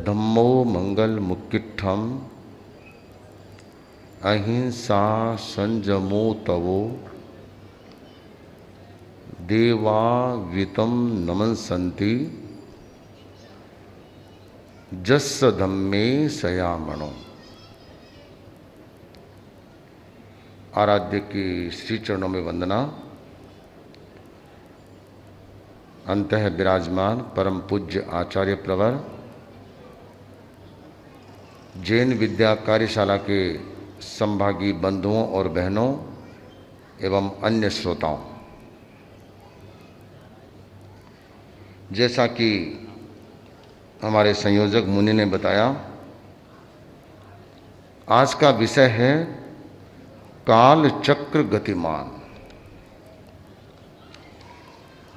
धम्मो मंगल मुक्किट्ठम अहिंसा संजमो तवो देवा वितम नमंसन्ति जस्स धम्मे सयामणो। आराध्य की श्री चरणों में वंदना। अंतः विराजमान परम पूज्य आचार्य प्रवर, जैन विद्या कार्यशाला के संभागी बंधुओं और बहनों एवं अन्य श्रोताओं, जैसा कि हमारे संयोजक मुनि ने बताया, आज का विषय है काल चक्र गतिमान।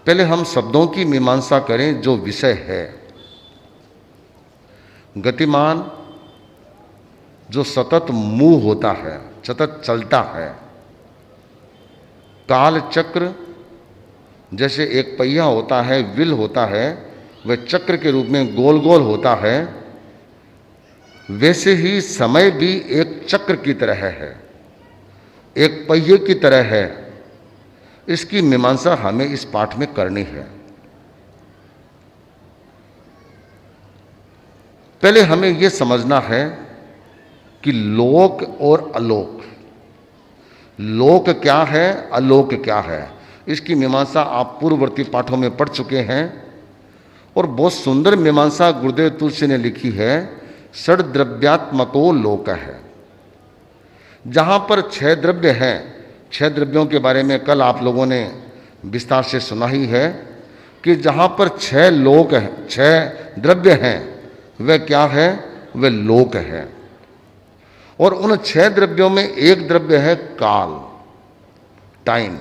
पहले हम शब्दों की मीमांसा करें जो विषय है। गतिमान जो सतत मूव होता है, सतत चलता है। काल चक्र जैसे एक पहिया होता है, व्हील होता है, वह चक्र के रूप में गोल गोल होता है, वैसे ही समय भी एक चक्र की तरह है, एक पहिए की तरह है। इसकी मीमांसा हमें इस पाठ में करनी है। पहले हमें यह समझना है कि लोक और अलोक, लोक क्या है, अलोक क्या है। इसकी मीमांसा आप पूर्ववर्ती पाठों में पढ़ चुके हैं और बहुत सुंदर मीमांसा गुरुदेव तुलसी ने लिखी है। षड द्रव्यात्मको लोक है। जहां पर 6 द्रव्य हैं, 6 द्रव्यों के बारे में कल आप लोगों ने विस्तार से सुना ही है कि जहां पर 6 लोक हैं, 6 द्रव्य हैं, वह क्या है, वह लोक है। और उन 6 द्रव्यों में एक द्रव्य है काल, टाइम,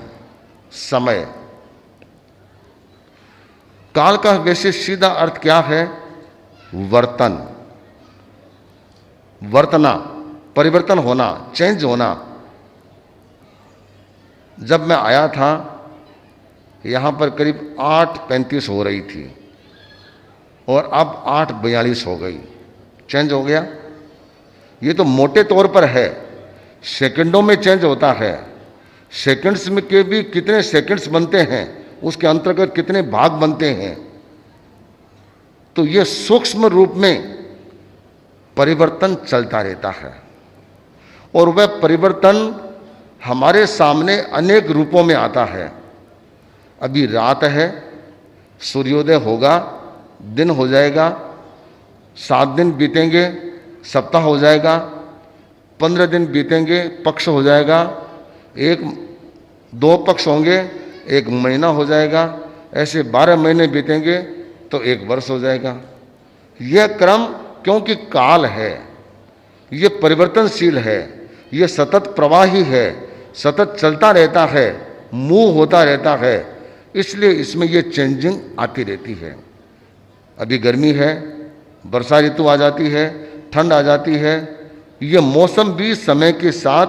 समय। काल का वैसे सीधा अर्थ क्या है, वर्तन, वर्तना, परिवर्तन होना, चेंज होना। जब मैं आया था यहां पर करीब 8:35 हो रही थी और अब 8:42 हो गई। चेंज हो गया। ये तो मोटे तौर पर है, सेकंडों में चेंज होता है। सेकंड्स में के भी कितने सेकंड्स बनते हैं, उसके अंतर्गत कितने भाग बनते हैं। तो ये सूक्ष्म रूप में परिवर्तन चलता रहता है और वह परिवर्तन हमारे सामने अनेक रूपों में आता है। अभी रात है, सूर्योदय होगा, दिन हो जाएगा, 7 दिन बीतेंगे, सप्ताह हो जाएगा, 15 दिन बीतेंगे, पक्ष हो जाएगा, 1-2 पक्ष होंगे, 1 महीना हो जाएगा, ऐसे 12 महीने बीतेंगे तो 1 वर्ष हो जाएगा। यह क्रम, क्योंकि काल है, यह परिवर्तनशील है, यह सतत प्रवाही है, सतत चलता रहता है, मूव होता रहता है, इसलिए इसमें यह चेंजिंग आती रहती है। अभी गर्मी है, वर्षा ऋतु आ जाती है, ठंड आ जाती है। यह मौसम भी समय के साथ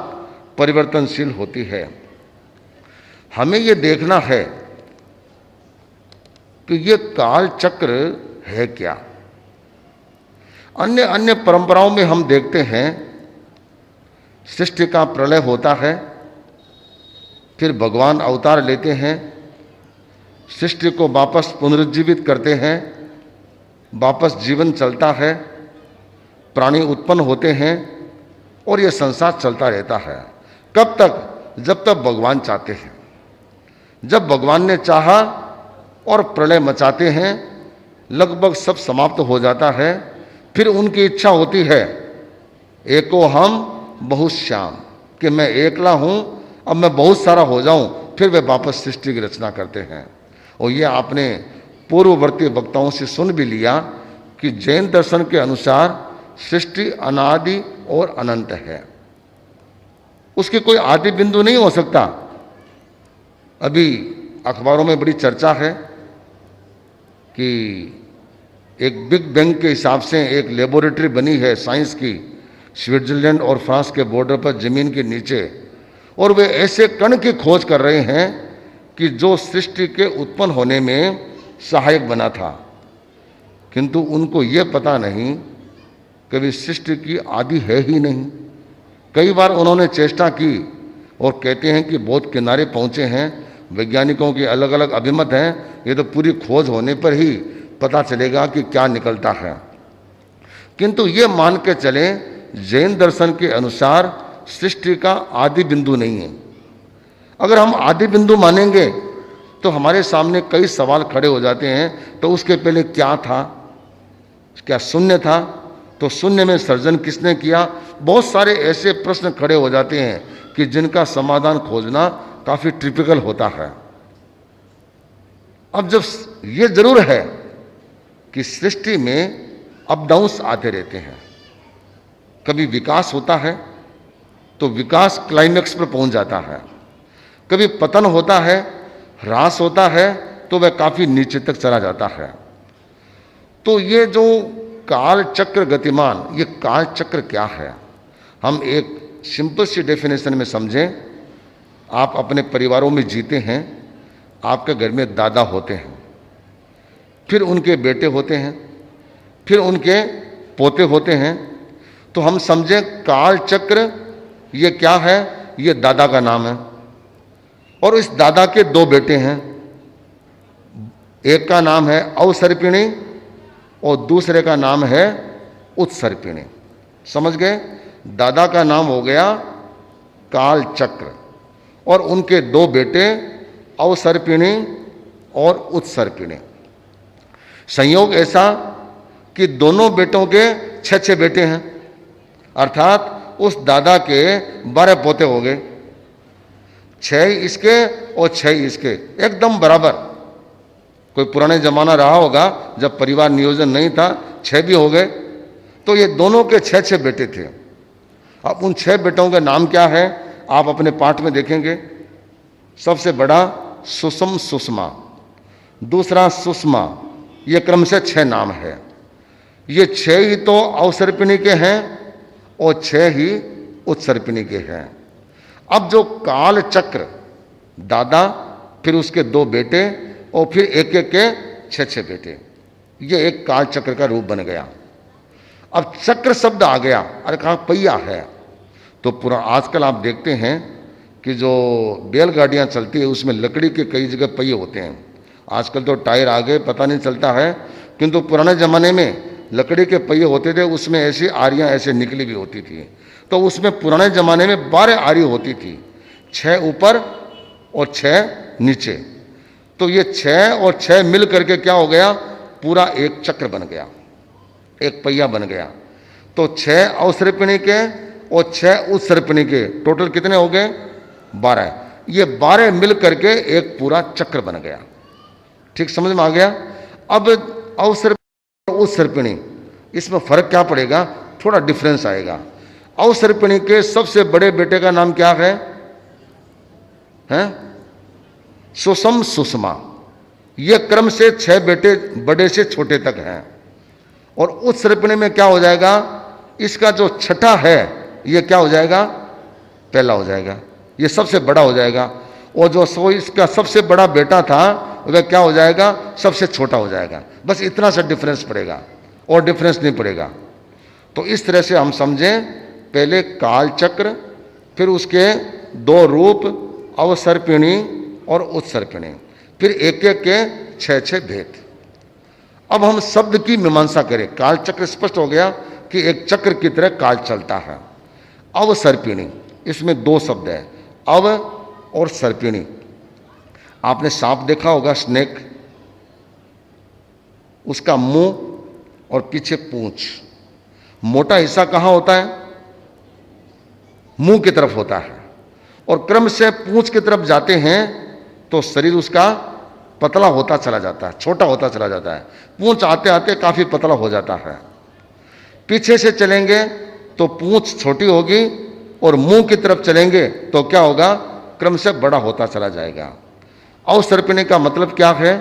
परिवर्तनशील होती है। हमें यह देखना है कि यह काल चक्र है क्या। अन्य अन्य परंपराओं में हम देखते हैं सृष्टि का प्रलय होता है, फिर भगवान अवतार लेते हैं, सृष्टि को वापस पुनरुज्जीवित करते हैं, वापस जीवन चलता है, प्राणी उत्पन्न होते हैं और यह संसार चलता रहता है। कब तक? जब तक भगवान चाहते हैं। जब भगवान ने चाहा और प्रलय मचाते हैं, लगभग सब समाप्त हो जाता है। फिर उनकी इच्छा होती है, एको हम बहुत श्याम, कि मैं एकला हूं, अब मैं बहुत सारा हो जाऊं। फिर वे वापस सृष्टि की रचना करते हैं। और ये आपने पूर्ववर्ती वक्ताओं से सुन भी लिया कि जैन दर्शन के अनुसार सृष्टि अनादि और अनंत है, उसके कोई आदि बिंदु नहीं हो सकता। अभी अखबारों में बड़ी चर्चा है कि एक बिग बैंग के हिसाब से एक लेबोरेटरी बनी है साइंस की, स्विट्जरलैंड और फ्रांस के बॉर्डर पर जमीन के नीचे, और वे ऐसे कण की खोज कर रहे हैं कि जो सृष्टि के उत्पन्न होने में सहायक बना था, किंतु उनको ये पता नहीं कि वे सृष्टि की आदि है ही नहीं। कई बार उन्होंने चेष्टा की और कहते हैं कि बहुत किनारे पहुंचे हैं, वैज्ञानिकों के अलग अलग अभिमत हैं, ये तो पूरी खोज होने पर ही पता चलेगा कि क्या निकलता है। किंतु ये मान के चले, जैन दर्शन के अनुसार सृष्टि का आदि बिंदु नहीं है। अगर हम आदि बिंदु मानेंगे तो हमारे सामने कई सवाल खड़े हो जाते हैं। तो उसके पहले क्या था? क्या शून्य था? तो शून्य में सर्जन किसने किया? बहुत सारे ऐसे प्रश्न खड़े हो जाते हैं कि जिनका समाधान खोजना काफी टिपिकल होता है। अब जब ये जरूर है कि सृष्टि में अप डाउन्स आते रहते हैं, कभी विकास होता है तो विकास क्लाइमेक्स पर पहुंच जाता है, कभी पतन होता है, ह्रास होता है तो वह काफी नीचे तक चला जाता है। तो ये जो काल चक्र गतिमान, ये काल चक्र क्या है? हम एक सिंपल सी डेफिनेशन में समझें। आप अपने परिवारों में जीते हैं, आपके घर में दादा होते हैं, फिर उनके बेटे होते हैं, फिर उनके पोते होते हैं। तो हम समझें काल चक्र ये क्या है? ये दादा का नाम है और इस दादा के दो बेटे हैं। एक का नाम है अवसर्पिणी और दूसरे का नाम है उत्सर्पिणी। समझ गए? दादा का नाम हो गया काल चक्र और उनके दो बेटे अवसर्पिणी और उत्सर्पिणी। संयोग ऐसा कि दोनों बेटों के 6 बेटे हैं, अर्थात उस दादा के 12 पोते हो गए, 6 इसके और 6 इसके, एकदम बराबर। कोई पुराने जमाना रहा होगा जब परिवार नियोजन नहीं था, 6 भी हो गए। तो ये दोनों के 6 बेटे थे। अब उन 6 बेटों का नाम क्या है आप अपने पाठ में देखेंगे। सबसे बड़ा सुषम सुषमा, दूसरा सुषमा, ये क्रम से 6 नाम है। ये 6 ही तो अवसर्पिणी के हैं और 6 ही उत्सर्पिणी के हैं। अब जो काल चक्र, दादा, फिर उसके 2 बेटे और फिर एक एक के 6 बेटे, ये एक काल चक्र का रूप बन गया। अब चक्र शब्द आ गया, अरे कहाँ पहिया है। तो पूरा आजकल आप देखते हैं कि जो बैलगाड़ियाँ चलती है उसमें लकड़ी के कई जगह पहिए होते हैं। आजकल तो टायर आ गए, पता नहीं चलता है, किंतु पुराने ज़माने में लकड़ी के पहिए होते थे, उसमें ऐसी आरियाँ ऐसे निकली भी होती थी। तो उसमें पुराने ज़माने में 12 आरी होती थी, 6 ऊपर और 6 नीचे। तो ये 6 और 6 मिल करके क्या हो गया? पूरा एक चक्र बन गया, एक पहिया बन गया। तो 6 अवसर्पिणी के और 6 उत्सर्पिणी के, टोटल कितने हो गए? 12। ये 12 मिल करके एक पूरा चक्र बन गया। ठीक समझ में आ गया? अब अवसर्पिणी और उत्सर्पिणी, इसमें फर्क क्या पड़ेगा? थोड़ा डिफरेंस आएगा। अवसर्पिणी के सबसे बड़े बेटे का नाम क्या है? सुषम सुषमा। ये क्रम से 6 बेटे बड़े से छोटे तक हैं। और उत्सर्पिणी में क्या हो जाएगा? इसका जो छठा है ये क्या हो जाएगा? पहला हो जाएगा, ये सबसे बड़ा हो जाएगा। और जो इसका सबसे बड़ा बेटा था वह क्या हो जाएगा? सबसे छोटा हो जाएगा। बस इतना सा डिफरेंस पड़ेगा और डिफरेंस नहीं पड़ेगा। तो इस तरह से हम समझें, पहले काल चक्र, फिर उसके 2 रूप अवसर्पिणी और उत्सर्पिणी, फिर एक एक के 6 भेद। अब हम शब्द की मीमांसा करें। काल चक्र स्पष्ट हो गया कि एक चक्र की तरह काल चलता है। अवसर्पिणी, इसमें 2 शब्द है, अव और सर्पिणी। आपने सांप देखा होगा, स्नेक, उसका मुंह और पीछे पूंछ। मोटा हिस्सा कहां होता है? मुंह की तरफ होता है। और क्रम से पूंछ की तरफ जाते हैं तो शरीर उसका पतला होता चला जाता है, छोटा होता चला जाता है। पूंछ आते आते काफी पतला हो जाता है। पीछे से चलेंगे तो पूंछ छोटी होगी और मुंह की तरफ चलेंगे तो क्या होगा? क्रम से बड़ा होता चला जाएगा। अवसर्पिणी का मतलब क्या है?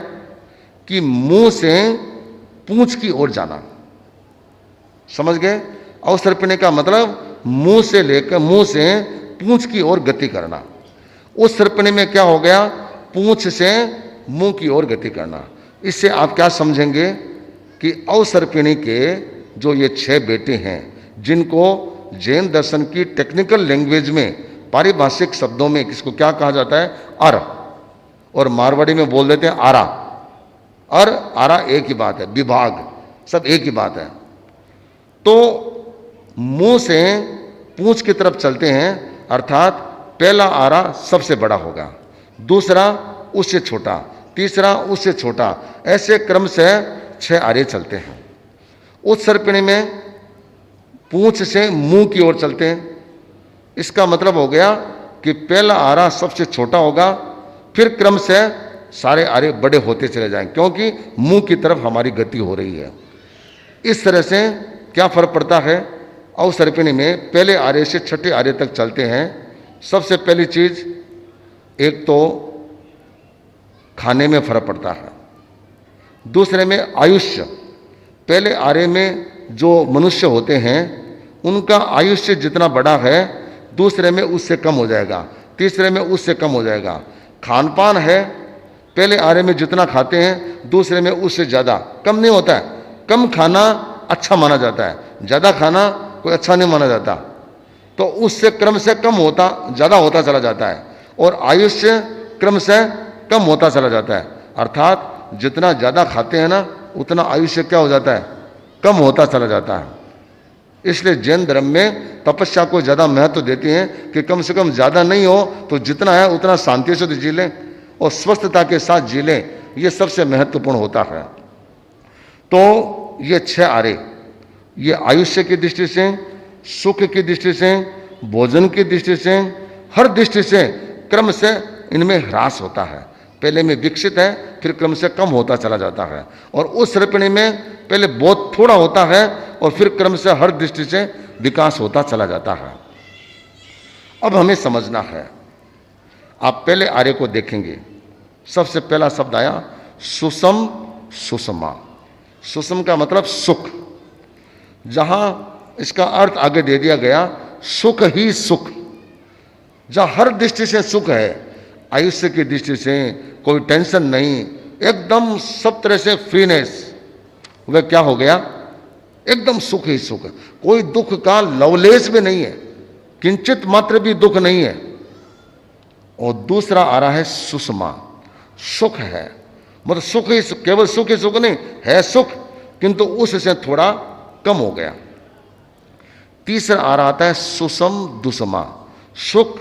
कि मुंह से पूंछ की ओर जाना। समझ गए? अवसर्पिणी का मतलब मुंह से लेकर, मुंह से पूंछ की ओर गति करना। उस सर्पिणी में क्या हो गया? पूंछ से मुंह की ओर गति करना। इससे आप क्या समझेंगे कि अवसर्पिणी के जो ये 6 बेटे हैं, जिनको जैन दर्शन की टेक्निकल लैंग्वेज में, पारिभाषिक शब्दों में किसको क्या कहा जाता है, अर, और मारवाड़ी में बोल देते हैं आरा। अर आरा एक ही बात है, विभाग सब एक ही बात है। तो मुंह से पूंछ की तरफ चलते हैं, अर्थात पहला आरा सबसे बड़ा होगा, दूसरा उससे छोटा, तीसरा उससे छोटा, ऐसे क्रम से 6 आरे चलते हैं। उत्सर्पिणी में पूंछ से मुंह की ओर चलते हैं। इसका मतलब हो गया कि पहला आरा सबसे छोटा होगा, फिर क्रम से सारे आरे बड़े होते चले जाएंगे, क्योंकि मुंह की तरफ हमारी गति हो रही है। इस तरह से क्या फर्क पड़ता है, अवसर्पिणी में पहले आरे से छठे आरे तक चलते हैं। सबसे पहली चीज, एक तो खाने में फर्क पड़ता है, दूसरे में आयुष्य। पहले आरे में जो मनुष्य होते हैं उनका आयुष्य जितना बड़ा है, दूसरे में उससे कम हो जाएगा, तीसरे में उससे कम हो जाएगा। खान पान है, पहले आरे में जितना खाते हैं दूसरे में उससे ज़्यादा, कम नहीं होता है। कम खाना अच्छा माना जाता है, ज़्यादा खाना कोई अच्छा नहीं माना जाता। तो उससे क्रम से कम होता, ज़्यादा होता चला जाता है, और आयुष्य क्रम से कम होता चला जाता है। अर्थात जितना ज़्यादा खाते हैं ना, उतना आयुष्य क्या हो जाता है, कम होता चला जाता है। इसलिए जैन धर्म में तपस्या को ज़्यादा महत्व देते हैं कि कम से कम ज़्यादा नहीं हो तो जितना है उतना शांति से तो जी लें और स्वस्थता के साथ जी लें, ये सबसे महत्वपूर्ण होता है। तो ये 6 आरे, ये आयुष्य की दृष्टि से, सुख की दृष्टि से, भोजन की दृष्टि से, हर दृष्टि से क्रम से इनमें ह्रास होता है। पहले में विकसित है, फिर क्रम से कम होता चला जाता है। और उस सर्पिणी में पहले बहुत थोड़ा होता है और फिर क्रम से हर दृष्टि से विकास होता चला जाता है। अब हमें समझना है, आप पहले आर्य को देखेंगे, सबसे पहला शब्द आया सुषम सुषमा। सुषम का मतलब सुख, जहां इसका अर्थ आगे दे दिया गया सुख ही सुख, जहां हर दृष्टि से सुख है, आयुष्य की दृष्टि से कोई टेंशन नहीं, एकदम सब तरह से फ्रीनेस, वह क्या हो गया, एकदम सुख ही सुख, कोई दुख का लवलेश भी नहीं है, किंचित मात्र भी दुख नहीं है। और दूसरा आ रहा है सुषमा, सुख है, मतलब सुख ही सुख, केवल सुख ही सुख नहीं है, सुख किंतु उससे थोड़ा कम हो गया। तीसरा आ रहा आता है सुषम दुषमा, सुख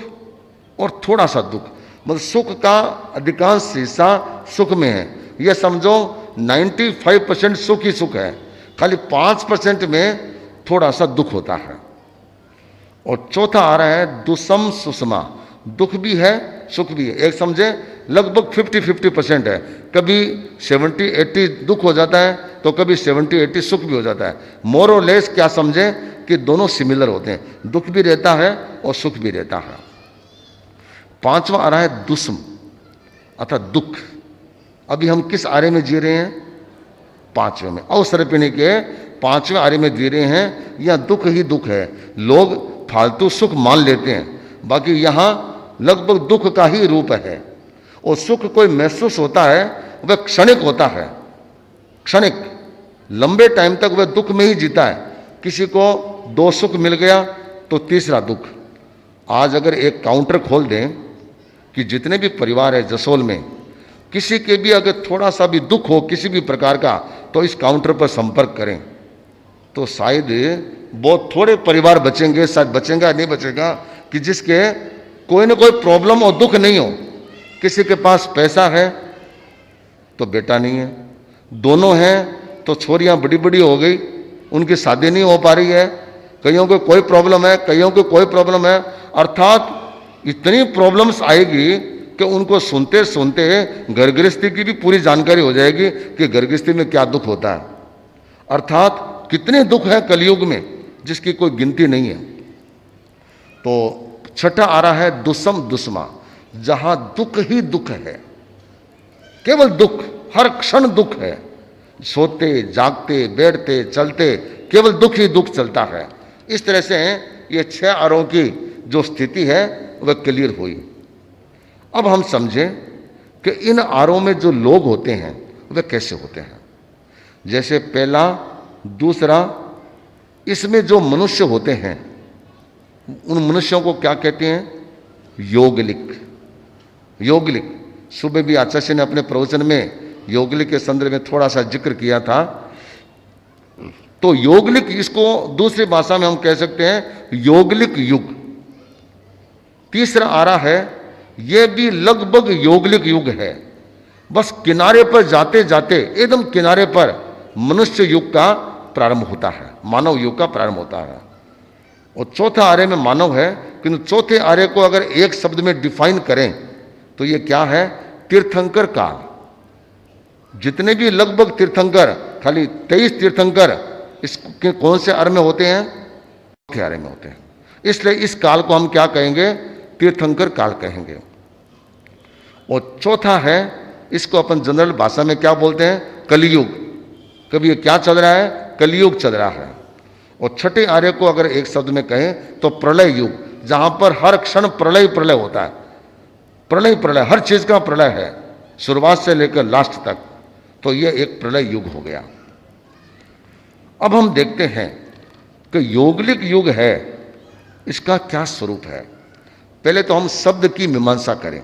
और थोड़ा सा दुख, मतलब सुख का अधिकांश हिस्सा सुख में है। यह समझो 95% सुख ही सुख है, खाली 5% में थोड़ा सा दुख होता है। और चौथा आ रहा है दुषम सुषमा, दुख भी है सुख भी है, एक समझे लगभग 50-50% है, कभी 70-80 दुख हो जाता है तो कभी 70-80 सुख भी हो जाता है। मोर और लेस क्या समझे कि दोनों सिमिलर होते हैं, दुख भी रहता है और सुख भी रहता है। पांचवा आ रहा है दुष्म अर्थात दुख। अभी हम किस आर्य में जी रहे हैं, पांचवें में, अवसर्पिणी के 5वें आर्य में जी रहे हैं। यह दुख ही दुख है, लोग फालतू सुख मान लेते हैं, बाकी यहां लगभग दुख का ही रूप है। और सुख कोई महसूस होता है वह क्षणिक होता है, क्षणिक, लंबे टाइम तक वह दुख में ही जीता है। किसी को 2 सुख मिल गया तो तीसरा दुख। आज अगर एक काउंटर खोल दें कि जितने भी परिवार है जसोल में, किसी के भी अगर थोड़ा सा भी दुख हो किसी भी प्रकार का, तो इस काउंटर पर संपर्क करें, तो शायद बहुत थोड़े परिवार बचेंगे, शायद बचेगा नहीं बचेगा, कि जिसके कोई ना कोई प्रॉब्लम और दुख नहीं हो। किसी के पास पैसा है तो बेटा नहीं है, दोनों हैं तो छोरियां बड़ी बड़ी हो गई, उनकी शादी नहीं हो पा रही है, कईयों को कोई प्रॉब्लम है, कईयों को कोई प्रॉब्लम है। अर्थात इतनी प्रॉब्लम्स आएगी कि उनको सुनते सुनते घर गृहस्थी की भी पूरी जानकारी हो जाएगी कि घर गृहस्थी में क्या दुख होता है। अर्थात कितने दुख है कलयुग में जिसकी कोई गिनती नहीं है। तो छठा आ रहा है दुष्म दुष्मा, जहां दुख ही दुख है, केवल दुख, हर क्षण दुख है, सोते जागते बैठते चलते केवल दुख ही दुख चलता है। इस तरह से ये 6 आरों की जो स्थिति है वह क्लियर हुई। अब हम समझें कि इन आरों में जो लोग होते हैं वह कैसे होते हैं। जैसे पहला, दूसरा, इसमें जो मनुष्य होते हैं उन मनुष्यों को क्या कहते हैं? योगलिक। योगलिक, सुबह भी आचार्य ने अपने प्रवचन में योगलिक के संदर्भ में थोड़ा सा जिक्र किया था। तो योगलिक, इसको दूसरी भाषा में हम कह सकते हैं योगलिक युग। तीसरा आ रहा है, यह भी लगभग योगलिक युग है। बस किनारे पर जाते जाते एकदम किनारे पर मनुष्य युग का प्रारंभ होता है, मानव युग का प्रारंभ होता है। और चौथा आर्य में मानव है, किंतु चौथे आर्य को अगर एक शब्द में डिफाइन करें तो ये क्या है? तीर्थंकर काल। जितने भी लगभग तीर्थंकर, खाली 23 तीर्थंकर इसके कौन से आर्य में होते हैं? चौथे आर्य में होते हैं। इसलिए इस काल को हम क्या कहेंगे? तीर्थंकर काल कहेंगे। और चौथा है, इसको अपन जनरल भाषा में क्या बोलते हैं? कलियुग। कभी ये क्या चल रहा है? कलियुग चल रहा है। और छठे आर्य को अगर एक शब्द में कहें तो प्रलय युग, जहां पर हर क्षण प्रलय प्रलय होता है। प्रलय प्रलय, हर चीज का प्रलय है, शुरुआत से लेकर लास्ट तक। तो यह एक प्रलय युग हो गया। अब हम देखते हैं कि योगलिक युग है, इसका क्या स्वरूप है। पहले तो हम शब्द की मीमांसा करें।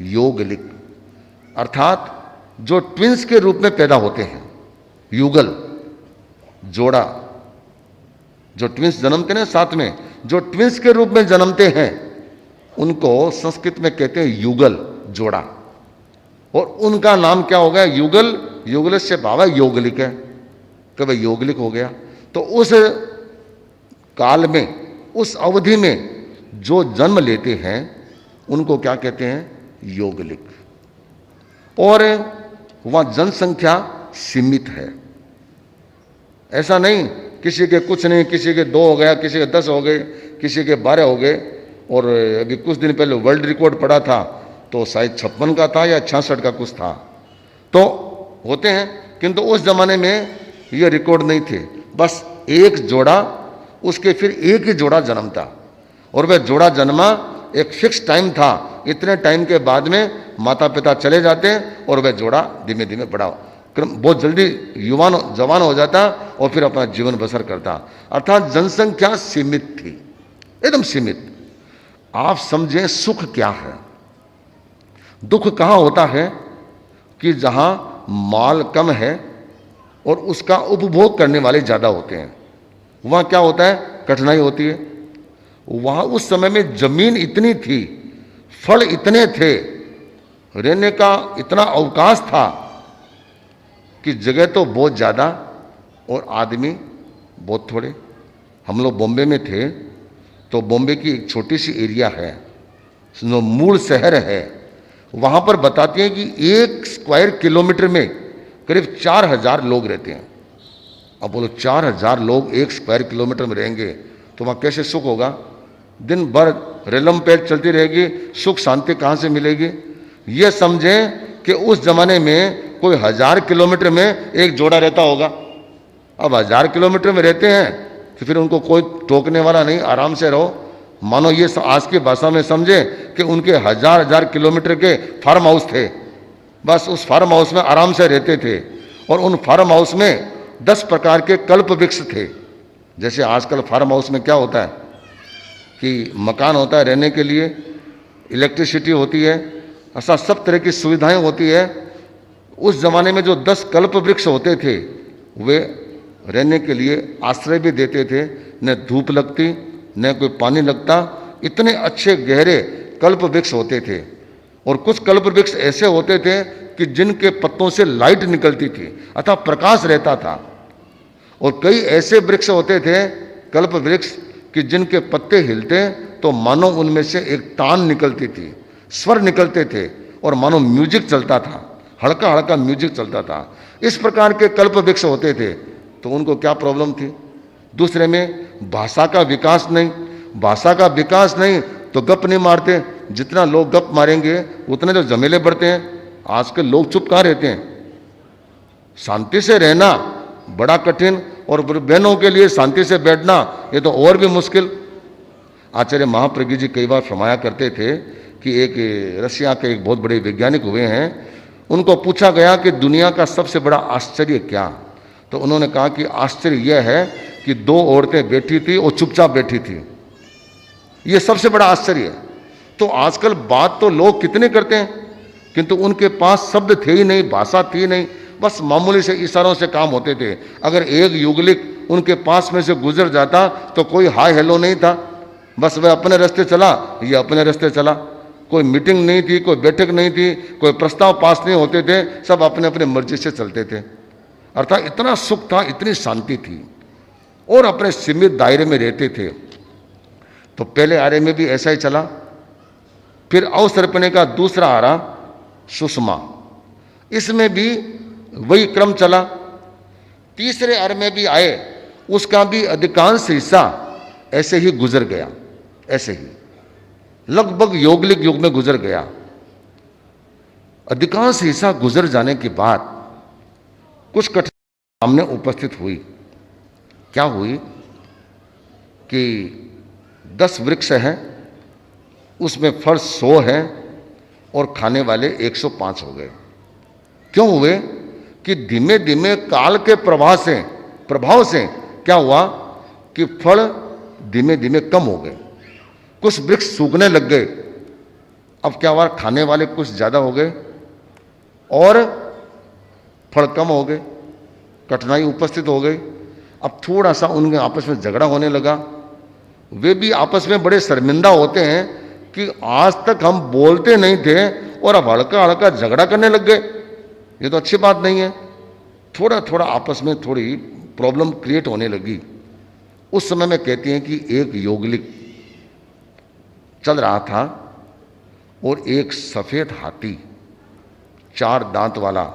योगलिक अर्थात जो ट्विंस के रूप में पैदा होते हैं, युगल, जोड़ा, जो ट्विंस जन्मते हैं साथ में, जो ट्विंस के रूप में जन्मते हैं उनको संस्कृत में कहते हैं युगल, जोड़ा। और उनका नाम क्या हो गया? युगल। युगल से भाव योगलिक है, कभी योगलिक हो गया। तो उस काल में, उस अवधि में जो जन्म लेते हैं उनको क्या कहते हैं? योगलिक। और वहां जनसंख्या सीमित है। ऐसा नहीं किसी के कुछ नहीं, किसी के 2 हो गया, किसी के 10 हो गए, किसी के 12 हो गए। और अभी कुछ दिन पहले वर्ल्ड रिकॉर्ड पड़ा था तो शायद 56 का था या 66 का कुछ था। तो होते हैं, किंतु उस जमाने में ये रिकॉर्ड नहीं थे। बस एक जोड़ा, उसके फिर एक ही जोड़ा जन्मता, और वह जोड़ा जन्मा, एक फिक्स टाइम था, इतने टाइम के बाद में माता पिता चले जाते और वह जोड़ा धीमे धीमे बड़ा बहुत जल्दी जवान हो जाता और फिर अपना जीवन बसर करता। अर्थात जनसंख्या सीमित थी, एकदम सीमित। आप समझें सुख क्या है। दुख कहां होता है? कि जहां माल कम है और उसका उपभोग करने वाले ज्यादा होते हैं, वहां क्या होता है? कठिनाई होती है। वहां उस समय में जमीन इतनी थी, फल इतने थे, रहने का इतना अवकाश था कि जगह तो बहुत ज्यादा और आदमी बहुत थोड़े। हम लोग बॉम्बे में थे तो बॉम्बे की एक छोटी सी एरिया है, जो मूल शहर है, वहां पर बताते हैं कि 1 स्क्वायर किलोमीटर में करीब 4000 लोग रहते हैं। अब बोलो 4000 लोग 1 स्क्वायर किलोमीटर में रहेंगे तो वहां कैसे सुख होगा? दिन भर रेलम पेट चलती रहेगी, सुख शांति कहां से मिलेगी? यह समझें कि उस जमाने में कोई 1000 किलोमीटर में एक जोड़ा रहता होगा। अब 1000 किलोमीटर में रहते हैं तो फिर उनको कोई टोकने वाला नहीं, आराम से रहो। मानो ये आज की भाषा में समझे कि उनके 1000 किलोमीटर के फार्म हाउस थे, बस उस फार्म हाउस में आराम से रहते थे। और उन फार्म हाउस में 10 प्रकार के कल्प वृक्ष थे। जैसे आजकल फार्म हाउस में क्या होता है कि मकान होता है रहने के लिए, इलेक्ट्रिसिटी होती है, ऐसा सब तरह की सुविधाएं होती है। उस जमाने में जो 10 कल्प वृक्ष होते थे वे रहने के लिए आश्रय भी देते थे, न धूप लगती न कोई पानी लगता। इतने अच्छे गहरे कल्प वृक्ष होते थे। और कुछ कल्प वृक्ष ऐसे होते थे कि जिनके पत्तों से लाइट निकलती थी, अर्थात प्रकाश रहता था। और कई ऐसे वृक्ष होते थे, कल्प वृक्ष, कि जिनके पत्ते हिलते तो मानो उनमें से एक तान निकलती थी, स्वर निकलते थे और मानो म्यूजिक चलता था, हल्का हल्का म्यूजिक चलता था। इस प्रकार के कल्प वृक्ष होते थे। तो उनको क्या प्रॉब्लम थी? दूसरे में भाषा का विकास नहीं। भाषा का विकास नहीं तो गप नहीं मारते। जितना लोग गप मारेंगे उतने तो झमेले बढ़ते हैं। आज के लोग चुप कहाँ रहते हैं? शांति से रहना बड़ा कठिन, और बहनों के लिए शांति से बैठना ये तो और भी मुश्किल। आचार्य महाप्रज्ञ जी कई बार फरमाया करते थे कि एक रशिया के एक बहुत बड़े वैज्ञानिक हुए हैं, उनको पूछा गया कि दुनिया का सबसे बड़ा आश्चर्य क्या? तो उन्होंने कहा कि आश्चर्य यह है कि दो औरतें बैठी थी और चुपचाप बैठी थी, यह सबसे बड़ा आश्चर्य है। तो आजकल बात तो लोग कितने करते हैं, किंतु उनके पास शब्द थे ही नहीं, भाषा थी नहीं, बस मामूली से इशारों से काम होते थे। अगर एक युगलिक उनके पास में से गुजर जाता तो कोई हाय हेलो नहीं था, बस वह अपने रास्ते चला, ये अपने रास्ते चला। कोई मीटिंग नहीं थी, कोई बैठक नहीं थी, कोई प्रस्ताव पास नहीं होते थे, सब अपने अपने मर्जी से चलते थे। अर्थात इतना सुख था, इतनी शांति थी और अपने सीमित दायरे में रहते थे। तो पहले आरे में भी ऐसा ही चला। फिर अवसर्पणे का दूसरा आरा सुषमा, इसमें भी वही क्रम चला। तीसरे आरे में भी आए, उसका भी अधिकांश हिस्सा ऐसे ही गुजर गया, ऐसे ही लगभग यौगलिक युग में गुजर गया। अधिकांश हिस्सा गुजर जाने के बाद कुछ कठिनाइयां सामने उपस्थित हुई। क्या हुई कि 10 वृक्ष हैं, उसमें फल 100 हैं और खाने वाले 105 हो गए। क्यों हुए कि धीमे धीमे काल के प्रभाव से क्या हुआ कि फल धीमे धीमे कम हो गए, कुछ वृक्ष सूखने लग गए। अब क्या हुआ, खाने वाले कुछ ज़्यादा हो गए और फल कम हो गए, कठिनाई उपस्थित हो गई। अब थोड़ा सा उनके आपस में झगड़ा होने लगा। वे भी आपस में बड़े शर्मिंदा होते हैं कि आज तक हम बोलते नहीं थे और अब हल्का हल्का झगड़ा करने लग गए, ये तो अच्छी बात नहीं है। थोड़ा थोड़ा आपस में थोड़ी प्रॉब्लम क्रिएट होने लगी। उस समय में कहती हैं कि एक यौगलिक चल रहा था और एक सफेद हाथी 4 दांत वाला,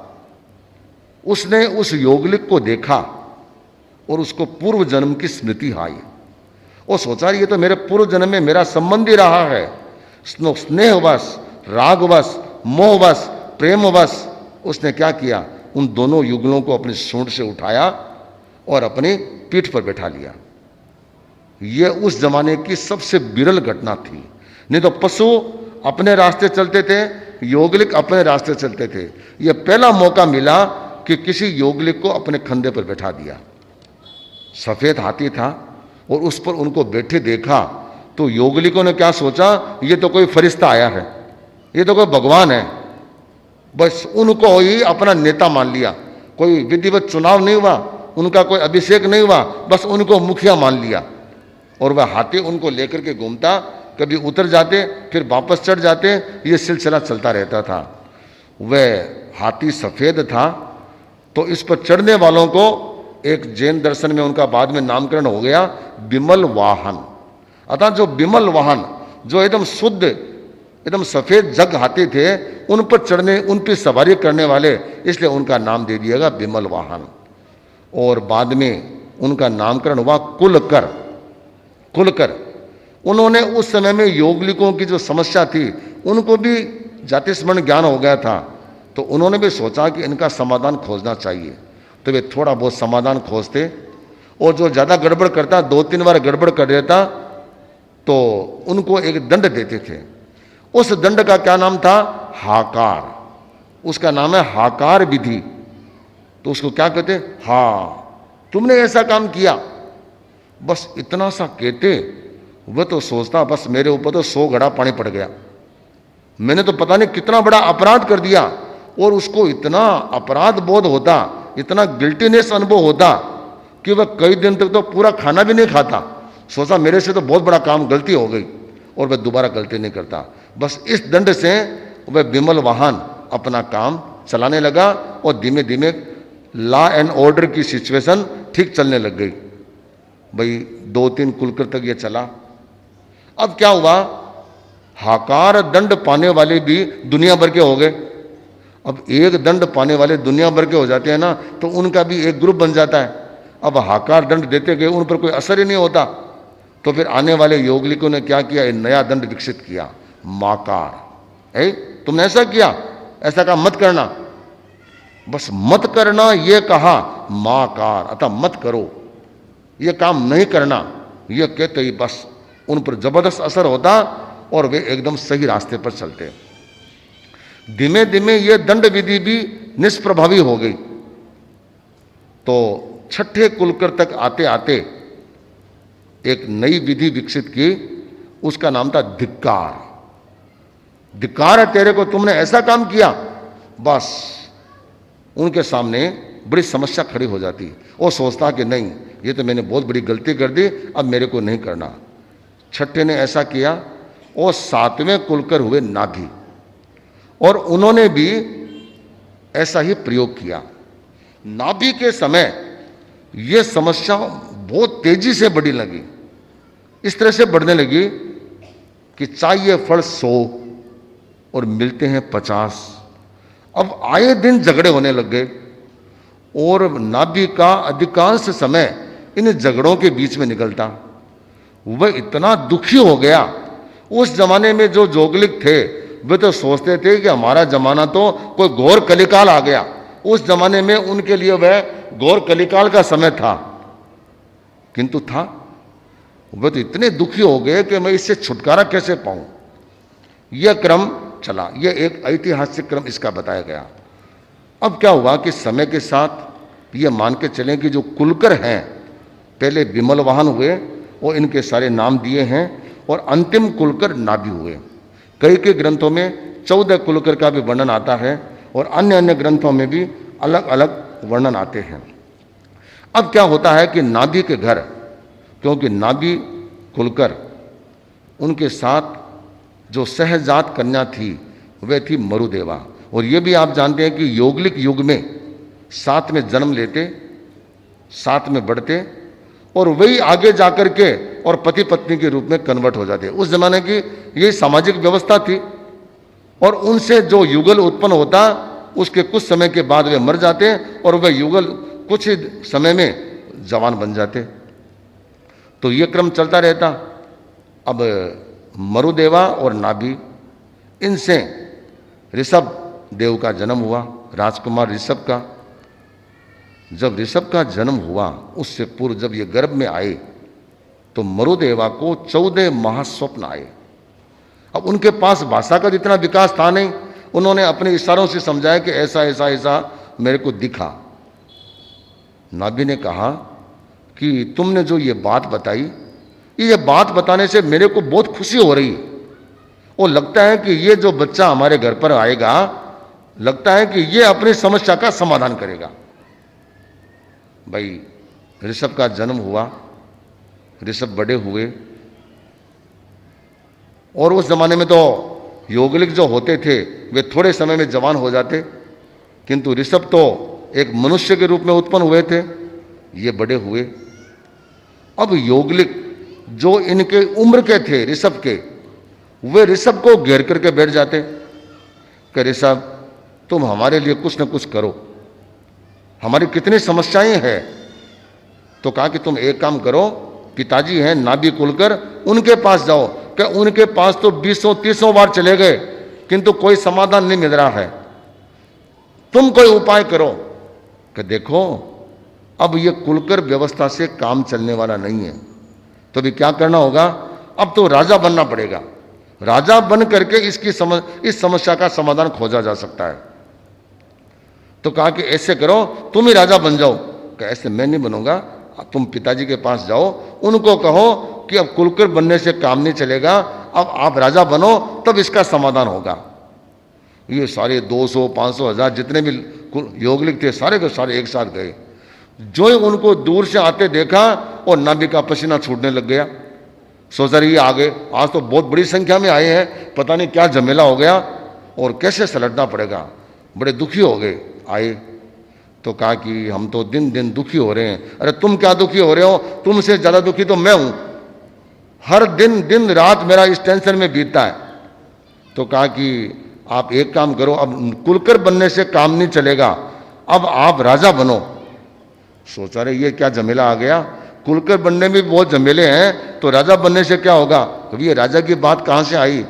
उसने उस यौगलिक को देखा और उसको पूर्व जन्म की स्मृति आई और सोचा ये तो मेरे पूर्व जन्म में मेरा संबंधी रहा है। स्नेहवश, रागवश, मोहवश, प्रेमवश उसने क्या किया, उन दोनों युगलों को अपनी सूंड से उठाया और अपनी पीठ पर बैठा लिया। यह उस जमाने की सबसे विरल घटना थी। नहीं तो पशु अपने रास्ते चलते थे, यौगलिक अपने रास्ते चलते थे। यह पहला मौका मिला कि किसी यौगलिक को अपने कंधे पर बैठा दिया। सफेद हाथी था और उस पर उनको बैठे देखा तो यौगलिकों ने क्या सोचा, ये तो कोई फरिश्ता आया है, ये तो कोई भगवान है। बस उनको ही अपना नेता मान लिया। कोई विधिवत चुनाव नहीं हुआ, उनका कोई अभिषेक नहीं हुआ, बस उनको मुखिया मान लिया। और वह हाथी उनको लेकर के घूमता, कभी उतर जाते फिर वापस चढ़ जाते, ये सिलसिला चलता रहता था। वह हाथी सफ़ेद था तो इस पर चढ़ने वालों को एक जैन दर्शन में उनका बाद में नामकरण हो गया विमल वाहन। अतः जो विमल वाहन, जो एकदम शुद्ध एकदम सफ़ेद जग हाथी थे, उन पर चढ़ने, उन पर सवारी करने वाले, इसलिए उनका नाम दे दिया गया विमल वाहन। और बाद में उनका नामकरण हुआ कुलकर। कुलकर उन्होंने उस समय में यौगलिकों की जो समस्या थी, उनको भी जाति स्मरण ज्ञान हो गया था, तो उन्होंने भी सोचा कि इनका समाधान खोजना चाहिए। तो वे थोड़ा बहुत समाधान खोजते और जो ज़्यादा गड़बड़ करता, 2-3 बार गड़बड़ कर देता, तो उनको एक दंड देते थे। उस दंड का क्या नाम था, हाकार। उसका नाम है हाकार विधि। तो उसको क्या कहते, हाँ तुमने ऐसा काम किया, बस इतना सा कहते, वह तो सोचता बस मेरे ऊपर तो 100 घड़ा पानी पड़ गया, मैंने तो पता नहीं कितना बड़ा अपराध कर दिया। और उसको इतना अपराध बोध होता, इतना गिल्टीनेस अनुभव होता कि वह कई दिन तक तो पूरा खाना भी नहीं खाता। सोचा मेरे से तो बहुत बड़ा काम, गलती हो गई, और वह दोबारा गलती नहीं करता। बस इस दंड से वह विमल वाहन अपना काम चलाने लगा और धीमे धीमे लॉ एंड ऑर्डर की सिचुएशन ठीक चलने लग गई। भाई 2-3 कुलकर तक ये चला। अब क्या हुआ, हाकार दंड पाने वाले भी दुनिया भर के हो गए। अब एक दंड पाने वाले दुनिया भर के हो जाते हैं ना, तो उनका भी एक ग्रुप बन जाता है। अब हाकार दंड देते गए, उन पर कोई असर ही नहीं होता। तो फिर आने वाले यौगलिकों ने क्या किया, एक नया दंड विकसित किया, माकार। तुमने ऐसा किया, ऐसा काम मत करना, बस मत करना ये कहा, माकार, अतः मत करो, ये काम नहीं करना, ये कहते ही बस उन पर जबरदस्त असर होता और वे एकदम सही रास्ते पर चलते। धीमे धीमे ये दंड विधि भी निष्प्रभावी हो गई। तो छठे कुलकर तक आते आते एक नई विधि विकसित की, उसका नाम था धिक्कार। धिक्कार है तेरे को, तुमने ऐसा काम किया। बस उनके सामने बड़ी समस्या खड़ी हो जाती। वो सोचता कि नहीं, ये तो मैंने बहुत बड़ी गलती कर दी, अब मेरे को नहीं करना। छठे ने ऐसा किया और सातवें कुलकर हुए नाभि, और उन्होंने भी ऐसा ही प्रयोग किया। नाभि के समय यह समस्या बहुत तेजी से बढ़ने लगी। इस तरह से बढ़ने लगी कि चाहिए फल 100 और मिलते हैं 50। अब आए दिन झगड़े होने लग गए और नाभि का अधिकांश समय इन झगड़ों के बीच में निकलता। वह इतना दुखी हो गया। उस जमाने में जो जोगलिक थे वे तो सोचते थे कि हमारा जमाना तो कोई घोर कलिकाल आ गया। उस जमाने में उनके लिए वह घोर कलिकाल का समय था, किंतु था वह तो इतने दुखी हो गए कि मैं इससे छुटकारा कैसे पाऊं। यह क्रम चला, यह एक ऐतिहासिक क्रम इसका बताया गया। अब क्या हुआ कि समय के साथ यह मान के चलें कि जो कुलकर हैं, पहले विमल वाहन हुए और इनके सारे नाम दिए हैं, और अंतिम कुलकर नाभि हुए। कई के ग्रंथों में 14 कुलकर का भी वर्णन आता है और अन्य अन्य ग्रंथों में भी अलग अलग वर्णन आते हैं। अब क्या होता है कि नाभि के घर, क्योंकि नाभि कुलकर, उनके साथ जो सहजात कन्या थी वह थी मरुदेवा। और ये भी आप जानते हैं कि यौगलिक युग में साथ में जन्म लेते, साथ में बढ़ते, और वही आगे जाकर के और पति पत्नी के रूप में कन्वर्ट हो जाते। उस जमाने की यही सामाजिक व्यवस्था थी। और उनसे जो युगल उत्पन्न होता, उसके कुछ समय के बाद वे मर जाते और वह युगल कुछ ही समय में जवान बन जाते। तो ये क्रम चलता रहता। अब मरुदेवा और नाभि, इनसे ऋषभ देव का जन्म हुआ, राजकुमार ऋषभ का। जब ऋषभ का जन्म हुआ, उससे पूर्व जब ये गर्भ में आए तो मरुदेवा को 14 महास्वप्न आए। अब उनके पास भाषा का जितना विकास था नहीं, उन्होंने अपने इशारों से समझाया कि ऐसा ऐसा ऐसा मेरे को दिखा। नाभि ने कहा कि तुमने जो ये बात बताई, ये बात बताने से मेरे को बहुत खुशी हो रही, और लगता है कि ये जो बच्चा हमारे घर पर आएगा, लगता है कि ये अपनी समस्या का समाधान करेगा। भाई ऋषभ का जन्म हुआ, ऋषभ बड़े हुए, और उस जमाने में तो यौगलिक जो होते थे वे थोड़े समय में जवान हो जाते, किंतु ऋषभ तो एक मनुष्य के रूप में उत्पन्न हुए थे, ये बड़े हुए। अब यौगलिक जो इनके उम्र के थे ऋषभ के, वे ऋषभ को घेर करके बैठ जाते कि ऋषभ तुम हमारे लिए कुछ न कुछ करो, हमारी कितनी समस्याएं हैं। तो कहा कि तुम एक काम करो, पिताजी हैं नाभि कुलकर, उनके पास जाओ। कि उनके पास तो 20-30 बार चले गए, किंतु कोई समाधान नहीं मिल रहा है, तुम कोई उपाय करो। कि देखो अब ये कुलकर व्यवस्था से काम चलने वाला नहीं है, तो भी क्या करना होगा, अब तो राजा बनना पड़ेगा। राजा बन करके इस समस्या का समाधान खोजा जा सकता है। तो कहा कि ऐसे करो, तुम ही राजा बन जाओ। कि ऐसे मैं नहीं बनूंगा, तुम पिताजी के पास जाओ, उनको कहो कि अब कुलकर बनने से काम नहीं चलेगा, अब आप राजा बनो, तब इसका समाधान होगा। ये सारे 200-500,000 जितने भी यौगलिक थे, सारे के सारे एक साथ गए। जो ही उनको दूर से आते देखा और नाभि का पसीना छूटने लग गया। सोचा रही आगे आज तो बहुत बड़ी संख्या में आए हैं, पता नहीं क्या झमेला हो गया और कैसे सलटना पड़ेगा। बड़े दुखी हो गए आए। तो कहा कि हम तो दिन दिन दुखी हो रहे हैं। अरे तुम क्या दुखी हो रहे हो, तुमसे ज़्यादा दुखी तो मैं हूं, हर दिन दिन रात मेरा इस टेंशन में बीतता है। तो कहा कि आप एक काम करो, अब कुलकर बनने से काम नहीं चलेगा, अब आप राजा बनो। सोचा रहे ये क्या झमेला आ गया, कुलकर बनने में बहुत झमेले हैं, तो राजा बनने से क्या होगा। तो ये राजा की बात कहाँ से आई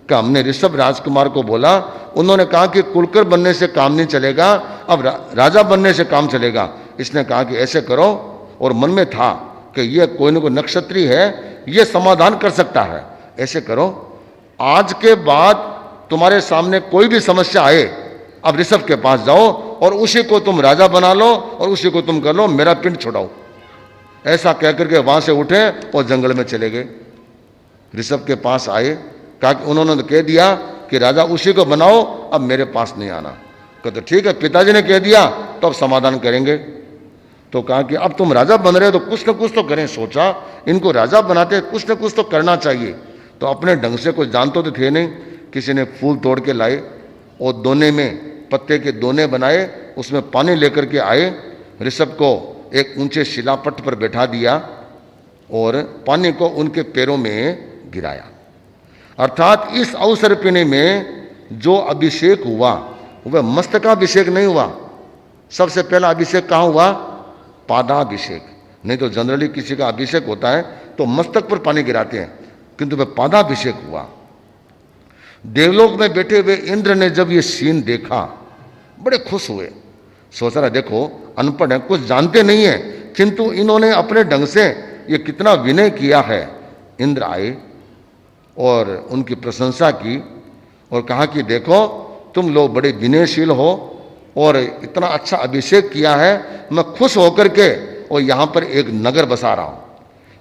कि हमने ऋषभ राजकुमार को बोला, उन्होंने कहा कि कुलकर बनने से काम नहीं चलेगा, अब राजा बनने से काम चलेगा। इसने कहा कि ऐसे करो, और मन में था कि ये कोई न कोई नक्षत्री है, ये समाधान कर सकता है। ऐसे करो, आज के बाद तुम्हारे सामने कोई भी समस्या आए अब ऋषभ के पास जाओ और उसी को तुम राजा बना लो और उसी को तुम कर लो, मेरा पिंड छुड़ाओ। ऐसा कहकर के वहां से उठे और जंगल में चले गए। ऋषभ के पास आए, कहा कि उन्होंने कह दिया कि राजा उसी को बनाओ, अब मेरे पास नहीं आना। कहते ठीक है, पिताजी ने कह दिया तो अब समाधान करेंगे। तो कहा कि अब तुम राजा बन रहे हो तो कुछ ना कुछ तो करें। सोचा इनको राजा बनाते कुछ ना कुछ तो करना चाहिए। तो अपने ढंग से कुछ जानते तो थे नहीं। किसी ने फूल तोड़ के लाए और दोने में पत्ते के दोने बनाए, उसमें पानी लेकर के आए, ऋषभ को एक ऊंचे शिलापट पर बैठा दिया और पानी को उनके पैरों में गिराया। अर्थात इस अवसर पीने में जो अभिषेक हुआ वह मस्तकाभिषेक नहीं हुआ। सबसे पहला अभिषेक कहाँ हुआ? पादाभिषेक। नहीं तो जनरली किसी का अभिषेक होता है तो मस्तक पर पानी गिराते हैं, किंतु वह पादाभिषेक हुआ। देवलोक में बैठे हुए इंद्र ने जब ये सीन देखा बड़े खुश हुए। सोच रहा देखो अनपढ़ है, कुछ जानते नहीं है, किंतु इन्होंने अपने ढंग से ये कितना विनय किया है। इंद्र आए और उनकी प्रशंसा की और कहा कि देखो तुम लोग बड़े विनयशील हो और इतना अच्छा अभिषेक किया है, मैं खुश होकर के और यहाँ पर एक नगर बसा रहा हूँ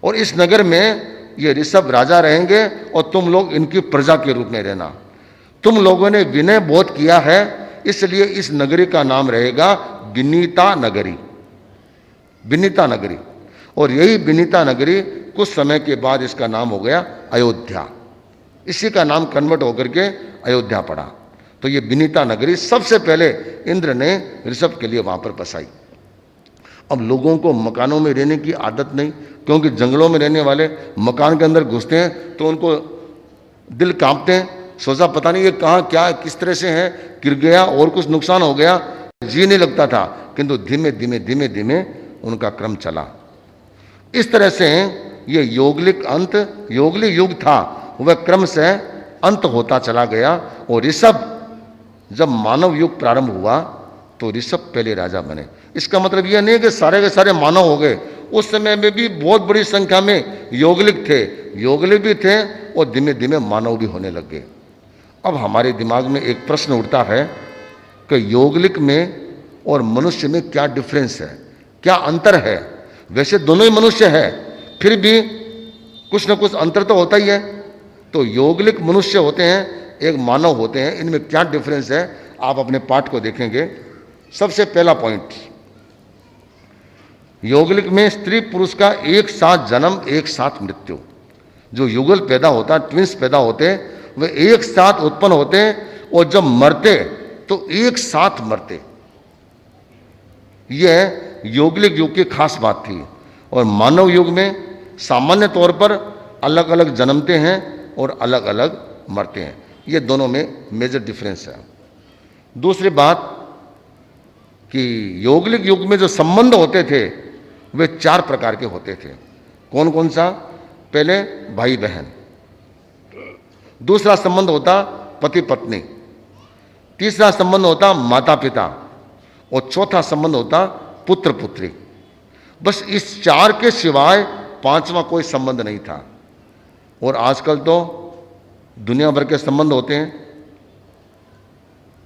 और इस नगर में ये ऋषभ राजा रहेंगे और तुम लोग इनकी प्रजा के रूप में रहना। तुम लोगों ने विनय बहुत किया है, इसलिए इस नगरी का नाम रहेगा विनीता नगरी। विनीता नगरी। और यही विनीता नगरी कुछ समय के बाद इसका नाम हो गया अयोध्या। इसी का नाम कन्वर्ट होकर के अयोध्या पड़ा। तो ये विनीता नगरी सबसे पहले इंद्र ने ऋषभ के लिए वहां पर बसाई। अब लोगों को मकानों में रहने की आदत नहीं, क्योंकि जंगलों में रहने वाले मकान के अंदर घुसते हैं तो उनको दिल कांपते हैं। सोचा पता नहीं ये कहाँ क्या किस तरह से है, गिर गया और कुछ नुकसान हो गया, जी नहीं लगता था। किंतु धीमे धीमे धीमे धीमे उनका क्रम चला। इस तरह से ये योगलिक अंत, योगलिक युग था, वह क्रम से अंत होता चला गया। और ऋषभ जब मानव युग प्रारंभ हुआ तो ऋषभ पहले राजा बने। इसका मतलब यह नहीं कि सारे के सारे मानव हो गए। उस समय में भी बहुत बड़ी संख्या में योगलिक थे, योगलिक भी थे और धीमे धीमे मानव भी होने लग गए। अब हमारे दिमाग में एक प्रश्न उठता है कि योगलिक में और मनुष्य में क्या डिफरेंस है, क्या अंतर है? वैसे दोनों ही मनुष्य है, फिर भी कुछ ना कुछ अंतर तो होता ही है। तो योगलिक मनुष्य होते हैं, एक मानव होते हैं, इनमें क्या डिफरेंस है आप अपने पाठ को देखेंगे। सबसे पहला पॉइंट, योगलिक में स्त्री पुरुष का एक साथ जन्म एक साथ मृत्यु। जो युगल पैदा होता, ट्विंस पैदा होते, वे एक साथ उत्पन्न होते और जब मरते तो एक साथ मरते। यह योगलिक युग की खास बात थी। और मानव युग में सामान्य तौर पर अलग अलग जन्मते हैं और अलग अलग मरते हैं। ये दोनों में मेजर डिफरेंस है। दूसरी बात कि योगलिक युग में जो संबंध होते थे वे 4 प्रकार के होते थे। कौन कौन सा? पहले भाई बहन, दूसरा संबंध होता पति पत्नी, तीसरा संबंध होता माता पिता और चौथा संबंध होता पुत्र पुत्री। बस इस 4 के सिवाय 5वां कोई संबंध नहीं था। और आजकल तो दुनिया भर के संबंध होते हैं,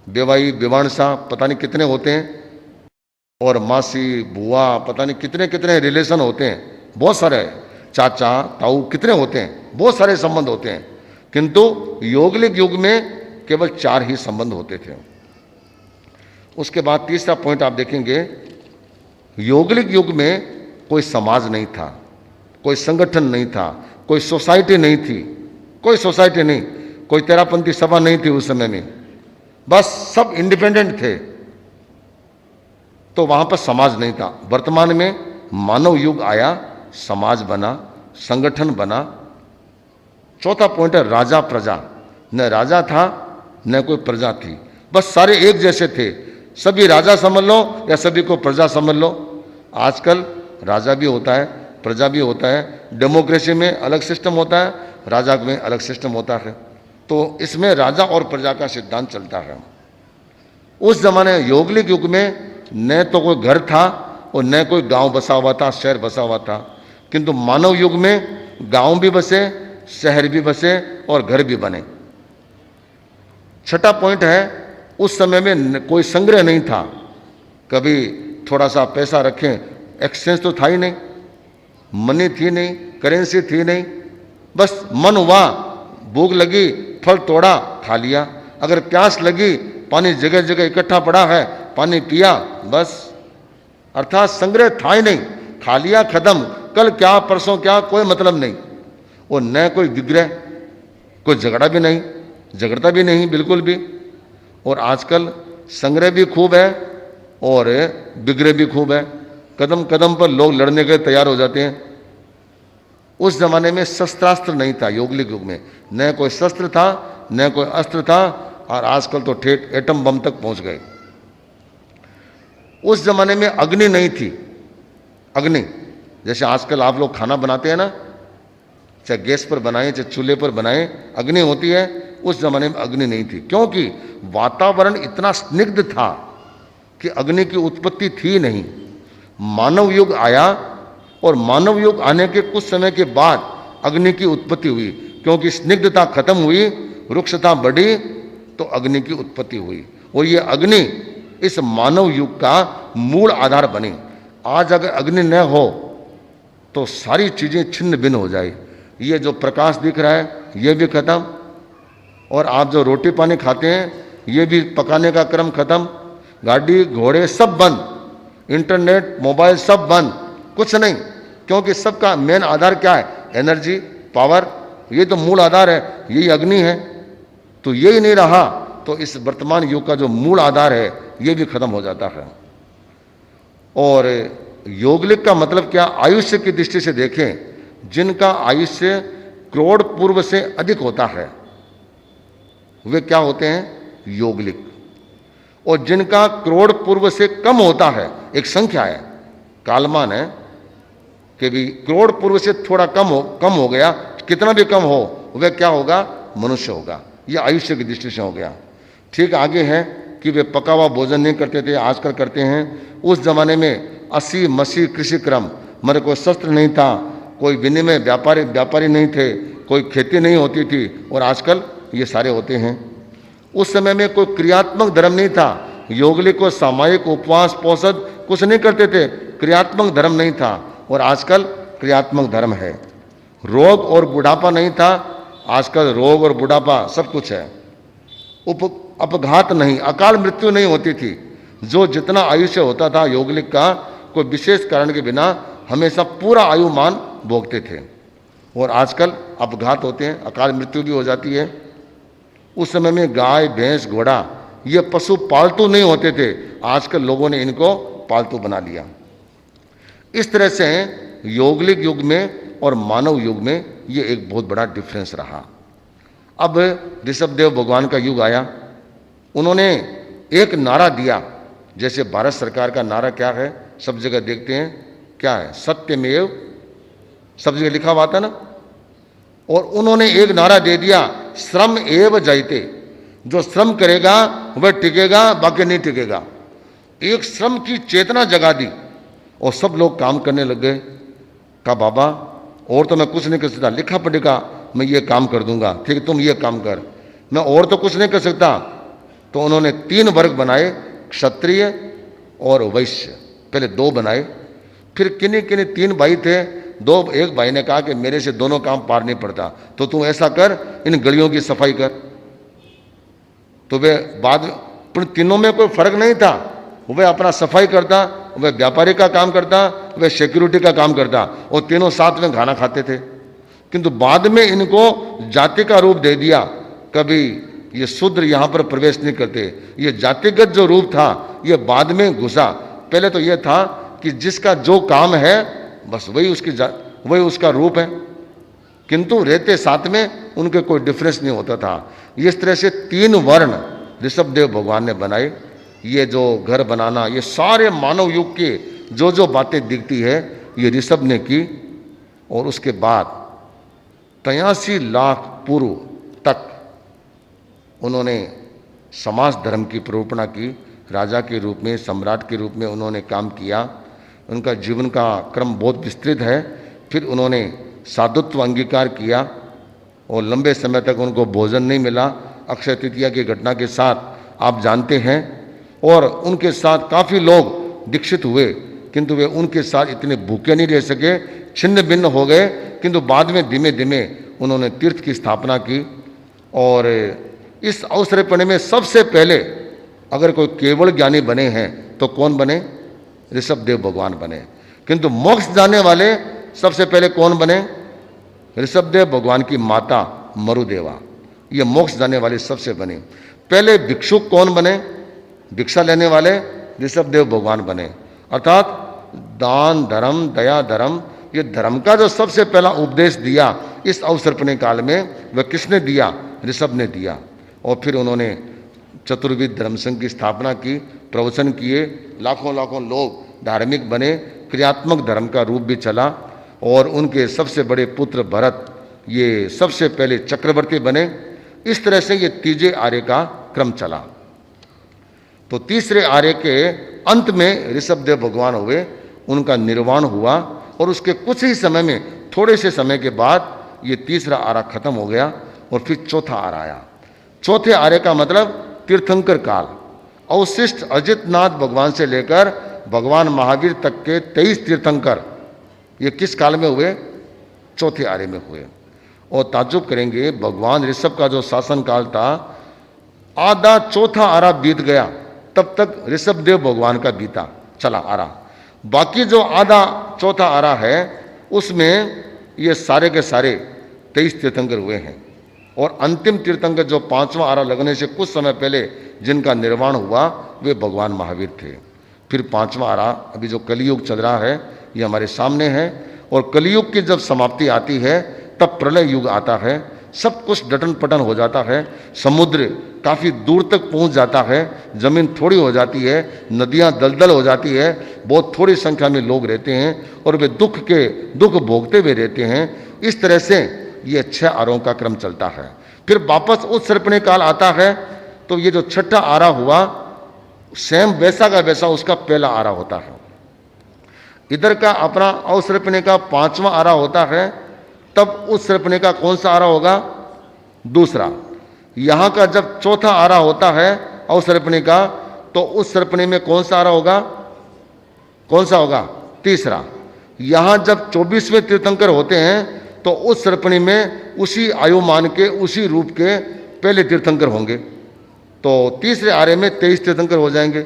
बेवाई बेवाणसा पता नहीं कितने होते हैं, और मासी बुआ पता नहीं कितने कितने रिलेशन होते हैं, बहुत सारे चाचा ताऊ कितने होते हैं, बहुत सारे संबंध होते हैं। किंतु योगलिक युग में केवल 4 ही संबंध होते थे। उसके बाद तीसरा पॉइंट आप देखेंगे, योगलिक युग में कोई समाज नहीं था, कोई संगठन नहीं था, कोई सोसाइटी नहीं थी, कोई सोसाइटी नहीं, कोई तेरापंथी सभा नहीं थी उस समय में, बस सब इंडिपेंडेंट थे। तो वहां पर समाज नहीं था। वर्तमान में मानव युग आया, समाज बना, संगठन बना। चौथा पॉइंट है राजा प्रजा। न राजा था न कोई प्रजा थी, बस सारे एक जैसे थे। सभी राजा समझ लो या सभी को प्रजा समझ लो। आजकल राजा भी होता है, प्रजा भी होता है। डेमोक्रेसी में अलग सिस्टम होता है, राजा में अलग सिस्टम होता है। तो इसमें राजा और प्रजा का सिद्धांत चलता है। उस जमाने योगलिक युग में न तो कोई घर था और न कोई गांव बसा हुआ था, शहर बसा हुआ था। किंतु मानव युग में गांव भी बसे, शहर भी बसे और घर भी बने। छठा पॉइंट है उस समय में कोई संग्रह नहीं था, कभी थोड़ा सा पैसा रखें, एक्सचेंज तो था ही नहीं, मनी थी नहीं, करेंसी थी नहीं, बस मन हुआ, भूख लगी, फल तोड़ा, खा लिया, अगर प्यास लगी, पानी जगह जगह इकट्ठा पड़ा है, पानी पिया, बस। अर्थात संग्रह था ही नहीं, खा लिया, खत्म, कल क्या परसों क्या कोई मतलब नहीं, और न कोई विग्रह, कोई झगड़ा भी नहीं, झगड़ता भी नहीं बिल्कुल भी। और आजकल संग्रह भी खूब है और विग्रह भी खूब है, कदम कदम पर लोग लड़ने के तैयार हो जाते हैं। उस जमाने में शस्त्रास्त्र नहीं था, योगलिक युग में न कोई शस्त्र था न कोई अस्त्र था, और आजकल तो ठेठ एटम बम तक पहुंच गए। उस जमाने में अग्नि नहीं थी, अग्नि जैसे आजकल आप लोग खाना बनाते हैं ना, चाहे गैस पर बनाएं चाहे चूल्हे पर बनाएं, अग्नि होती है। उस जमाने में अग्नि नहीं थी, क्योंकि वातावरण इतना स्निग्ध था कि अग्नि की उत्पत्ति थी नहीं। मानव युग आया और मानव युग आने के कुछ समय के बाद अग्नि की उत्पत्ति हुई, क्योंकि स्निग्धता खत्म हुई, रुक्षता बढ़ी, तो अग्नि की उत्पत्ति हुई। और ये अग्नि इस मानव युग का मूल आधार बनी। आज अगर अग्नि न हो तो सारी चीजें छिन्न भिन्न हो जाए। ये जो प्रकाश दिख रहा है ये भी खत्म, और आप जो रोटी पानी खाते हैं ये भी पकाने का क्रम खत्म, गाड़ी घोड़े सब बंद, इंटरनेट मोबाइल सब बंद, कुछ नहीं, क्योंकि सबका मेन आधार क्या है? एनर्जी, पावर, ये तो मूल आधार है, यही अग्नि है। तो यही नहीं रहा तो इस वर्तमान युग का जो मूल आधार है ये भी खत्म हो जाता है। और योगलिक का मतलब क्या? आयुष्य की दृष्टि से देखें, जिनका आयुष्य करोड़ पूर्व से अधिक होता है वे क्या होते हैं? योगलिक। और जिनका करोड़ पूर्व से कम होता है, एक संख्या है, कालमान है कि भी करोड़ पूर्व से थोड़ा कम हो गया, कितना भी कम हो, वह क्या होगा? मनुष्य होगा। यह आयुष्य की दृष्टि से हो गया। ठीक आगे है कि वे पका हुआ भोजन नहीं करते थे, आजकल करते हैं। उस जमाने में 80 मसीह कृषि क्रम, मरे कोई शस्त्र नहीं था, कोई विनिमय व्यापारी नहीं थे, कोई खेती नहीं होती थी, और आजकल ये सारे होते हैं। उस समय में कोई क्रियात्मक धर्म नहीं था, योगलिक को सामायिक उपवास पोषद कुछ नहीं करते थे, क्रियात्मक धर्म नहीं था, और आजकल क्रियात्मक धर्म है। रोग और बुढ़ापा नहीं था, आजकल रोग और बुढ़ापा सब कुछ है। अपघात नहीं, अकाल मृत्यु नहीं होती थी। जो जितना आयुष्य होता था योगलिक का, कोई विशेष कारण के बिना हमेशा पूरा आयुमान भोगते थे, और आजकल अपघात होते हैं, अकाल मृत्यु भी हो जाती है। उस समय में गाय भैंस घोड़ा ये पशु पालतू नहीं होते थे, आजकल लोगों ने इनको पालतू बना लिया। इस तरह से योगलिक युग में और मानव युग में ये एक बहुत बड़ा डिफरेंस रहा। अब ऋषभदेव भगवान का युग आया, उन्होंने एक नारा दिया, जैसे भारत सरकार का नारा क्या है, सब जगह देखते हैं क्या है? सत्यमेव, सब जगह लिखा हुआ था ना। और उन्होंने एक नारा दे दिया, श्रम एव जयते, जो श्रम करेगा वह टिकेगा, बाकी नहीं टिकेगा। एक श्रम की चेतना जगा दी और सब लोग काम करने लग गए। कहा बाबा और तो मैं कुछ नहीं कर सकता, लिखा पढ़ेगा मैं ये काम कर दूंगा, ठीक है तुम ये काम कर, मैं और तो कुछ नहीं कर सकता। तो उन्होंने 3 वर्ग बनाए, क्षत्रिय और वैश्य, पहले 2 बनाए, फिर किन्हीं 3 भाई थे, एक भाई ने कहा कि मेरे से दोनों काम पार नहीं पड़ता, तो तू ऐसा कर, इन गलियों की सफाई कर। तो वे बाद पर तीनों में कोई फर्क नहीं था, वह अपना सफाई करता, वह व्यापारी का काम करता, वह सिक्योरिटी का काम करता, और तीनों साथ में खाना खाते थे। किंतु बाद में इनको जाति का रूप दे दिया, कभी ये शूद्र यहां पर प्रवेश नहीं करते, ये जातिगत जो रूप था ये बाद में घुसा। पहले तो ये था कि जिसका जो काम है बस वही उसका रूप है, किंतु रहते साथ में उनके कोई डिफरेंस नहीं होता था। इस तरह से 3 वर्ण ऋषभदेव भगवान ने बनाए। ये जो घर बनाना, ये सारे मानव युग के जो बातें दिखती है ये ऋषभ ने की। और उसके बाद 83 लाख पूर्व तक उन्होंने समाज धर्म की प्रोपणा की, राजा के रूप में, सम्राट के रूप में उन्होंने काम किया। उनका जीवन का क्रम बहुत विस्तृत है। फिर उन्होंने साधुत्व अंगीकार किया और लंबे समय तक उनको भोजन नहीं मिला। अक्षय तृतीया की घटना के साथ आप जानते हैं। और उनके साथ काफ़ी लोग दीक्षित हुए, किंतु वे उनके साथ इतने भूखे नहीं रह सके, छिन्न भिन्न हो गए। किंतु बाद में धीमे धीमे उन्होंने तीर्थ की स्थापना की। और इस अवसरेपणे में सबसे पहले अगर कोई केवल ज्ञानी बने हैं तो कौन बने? ऋषभदेव भगवान बने। किंतु मोक्ष जाने वाले सबसे पहले कौन बने? ऋषभदेव भगवान की माता मरुदेवा, ये मोक्ष जाने वाले सबसे बने। पहले भिक्षुक कौन बने? भिक्षा लेने वाले ऋषभदेव भगवान बने। अर्थात दान धर्म दया धर्म, ये धर्म का जो सबसे पहला उपदेश दिया इस अवसरपने काल में, वह किसने दिया? ऋषभ ने दिया। और फिर उन्होंने चतुर्विध धर्म संघ की स्थापना की, प्रवचन किए, लाखों लाखों लोग धार्मिक बने, क्रियात्मक धर्म का रूप भी चला। और उनके सबसे बड़े पुत्र भरत ये सबसे पहले चक्रवर्ती बने। इस तरह से ये तीजे आर्य का क्रम चला। तो तीसरे आर्य के अंत में ऋषभदेव भगवान हुए, उनका निर्वाण हुआ। और उसके कुछ ही समय में, थोड़े से समय के बाद ये तीसरा आरा खत्म हो गया और फिर चौथा आरा आया। चौथे आर्य का मतलब तीर्थंकर काल। अवशिष्ट अजितनाथ भगवान से लेकर भगवान महावीर तक के 23 तीर्थंकर ये किस काल में हुए? चौथे आर्य में हुए। और ताज्जुब करेंगे, भगवान ऋषभ का जो शासन काल था, आधा चौथा आरा बीत गया, तब तक ऋषभदेव भगवान का बीता चला आरा। बाकी जो आधा चौथा आरा है उसमें ये सारे के सारे 23 तीर्थंकर हुए हैं। और अंतिम तीर्थंकर जो 5वां आरा लगने से कुछ समय पहले जिनका निर्वाण हुआ, वे भगवान महावीर थे। फिर 5वां आरा, अभी जो कलियुग चल रहा है, ये हमारे सामने है। और कलियुग की जब समाप्ति आती है तब प्रलय युग आता है। सब कुछ डटन पटन हो जाता है, समुद्र काफ़ी दूर तक पहुंच जाता है, ज़मीन थोड़ी हो जाती है, नदियां दलदल हो जाती है, बहुत थोड़ी संख्या में लोग रहते हैं और वे दुख भोगते हुए रहते हैं। इस तरह से ये 6 आरों का क्रम चलता है। फिर वापस उत्सर्पणे काल आता है। तो ये जो छठा आरा हुआ, सेम वैसा का वैसा उसका पहला आरा होता है। इधर का अपना अवसर्पणे का 5वां आरा होता है, तब उत्सर्पणे का कौन सा आरा होगा? दूसरा। यहां का जब चौथा आरा होता है अवसर्पणे का, तो उस सर्पणे में कौन सा आरा होगा? कौन सा होगा? तीसरा। यहां जब 24वें तीर्थंकर होते हैं तो उस सर्पणी में उसी आयुमान के, उसी रूप के पहले तीर्थंकर होंगे। तो तीसरे आरे में 23 तीर्थंकर हो जाएंगे।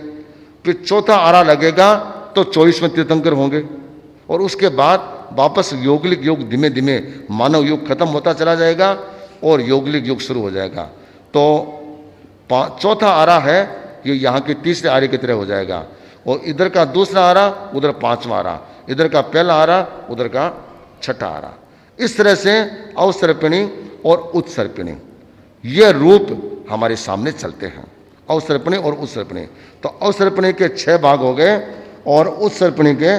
फिर चौथा आरा लगेगा तो 24वें तीर्थंकर होंगे। और उसके बाद वापस योगलिक युग, धीमे धीमे मानव युग खत्म होता चला जाएगा और योगलिक युग शुरू हो जाएगा। तो चौथा आरा है ये यहाँ के तीसरे आरे की तरह हो जाएगा। और इधर का दूसरा आरा, उधर 5वां आरा, इधर का पहला आरा, उधर का छठा आरा। इस तरह से अवसर्पिणी और उत्सर्पिणी ये रूप हमारे सामने चलते हैं, अवसर्पिणी और उत्सर्पिणी। तो अवसर्पिणी के 6 भाग हो गए और उत्सर्पिणी के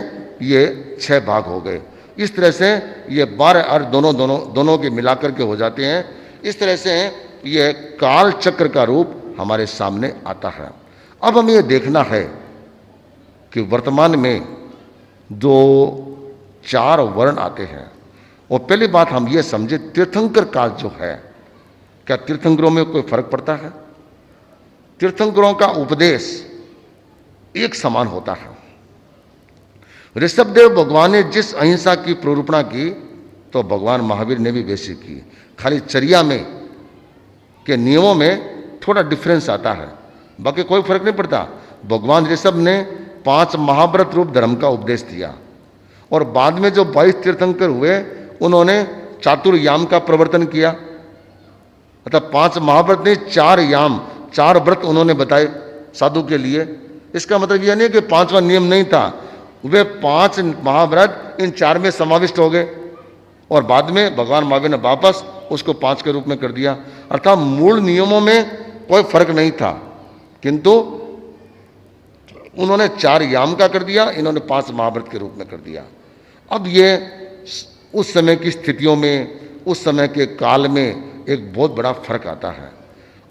ये 6 भाग हो गए। इस तरह से ये 12 अर्थ दोनों के मिलाकर के हो जाते हैं। इस तरह से ये काल चक्र का रूप हमारे सामने आता है। अब हमें ये देखना है कि वर्तमान में जो 4 वर्ण आते हैं, और पहली बात हम ये समझे, तीर्थंकर काल जो है, क्या तीर्थंकरों में कोई फर्क पड़ता है? तीर्थंकरों का उपदेश एक समान होता है। ऋषभदेव भगवान ने जिस अहिंसा की प्रोरूपणा की, तो भगवान महावीर ने भी वैसी की। खाली चर्या में के नियमों में थोड़ा डिफरेंस आता है, बाकी कोई फर्क नहीं पड़ता। भगवान ऋषभ ने 5 महाव्रत रूप धर्म का उपदेश दिया। और बाद में जो 22 तीर्थंकर हुए, उन्होंने चातुर्याम का प्रवर्तन किया। अतः 5 महाव्रत नहीं, 4 याम, 4 व्रत उन्होंने बताए साधु के लिए। इसका मतलब यह नहीं कि 5वां नियम नहीं था, वे 5 महाव्रत इन 4 में समाविष्ट हो गए। और बाद में भगवान महावीर ने वापस उसको 5 के रूप में कर दिया। अर्थात मूल नियमों में कोई फर्क नहीं था, किंतु उन्होंने 4 याम का कर दिया, इन्होंने 5 महाव्रत के रूप में कर दिया। अब ये उस समय की स्थितियों में, उस समय के काल में एक बहुत बड़ा फर्क आता है।